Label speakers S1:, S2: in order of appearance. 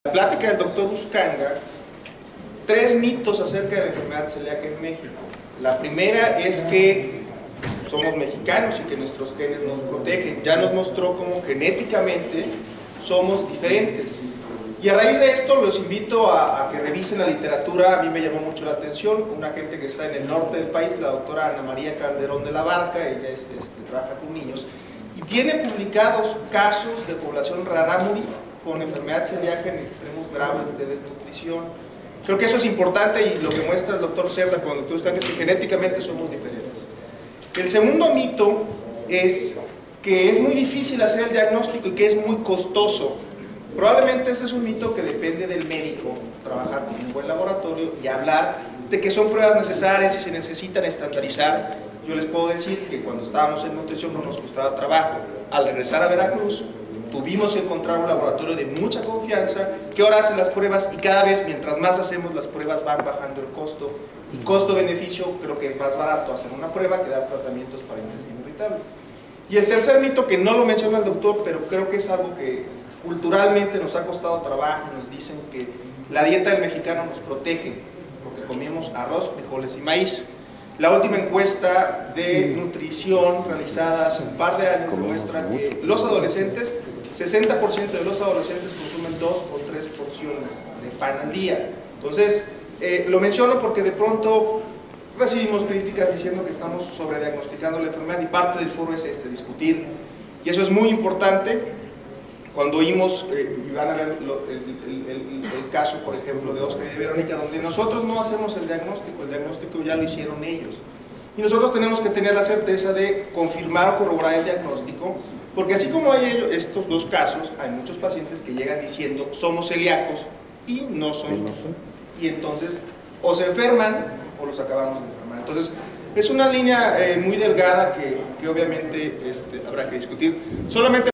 S1: La plática del doctor Uscanga, 3 mitos acerca de la enfermedad celíaca en México. La primera es que somos mexicanos y que nuestros genes nos protegen. Ya nos mostró cómo genéticamente somos diferentes. Y a raíz de esto los invito a que revisen la literatura. A mí me llamó mucho la atención una gente que está en el norte del país, la doctora Ana María Calderón de la Barca, ella trabaja con niños, y tiene publicados casos de población rarámuri con enfermedad celíaca en extremos graves de desnutrición. Creo que eso es importante y lo que muestra el doctor Cerda con el doctor Uscanga es que genéticamente somos diferentes. El segundo mito es que es muy difícil hacer el diagnóstico y que es muy costoso. Probablemente ese es un mito que depende del médico, trabajar con un buen laboratorio y hablar de que son pruebas necesarias y se necesitan estandarizar. Yo les puedo decir que cuando estábamos en nutrición no nos costaba trabajo. Al regresar a Veracruz, tuvimos que encontrar un laboratorio de mucha confianza que ahora hace las pruebas y cada vez mientras más hacemos las pruebas van bajando el costo y costo-beneficio. Creo que es más barato hacer una prueba que dar tratamientos para intestino irritable. Y el tercer mito, que no lo menciona el doctor, pero creo que es algo que culturalmente nos ha costado trabajo, nos dicen que la dieta del mexicano nos protege porque comemos arroz, frijoles y maíz. La última encuesta de nutrición realizada hace un par de años demuestra que los adolescentes, 60% de los adolescentes consumen 2 o 3 porciones de pan al día. Entonces, lo menciono porque de pronto recibimos críticas diciendo que estamos sobrediagnosticando la enfermedad y parte del foro es discutir. Y eso es muy importante. Cuando oímos, y van a ver el caso, por ejemplo, de Oscar y de Verónica, donde nosotros no hacemos el diagnóstico ya lo hicieron ellos. Y nosotros tenemos que tener la certeza de confirmar o corroborar el diagnóstico, porque así como hay estos dos casos, hay muchos pacientes que llegan diciendo somos celíacos y no son. Y entonces o se enferman o los acabamos de enfermar. Entonces es una línea muy delgada que obviamente habrá que discutir. Solamente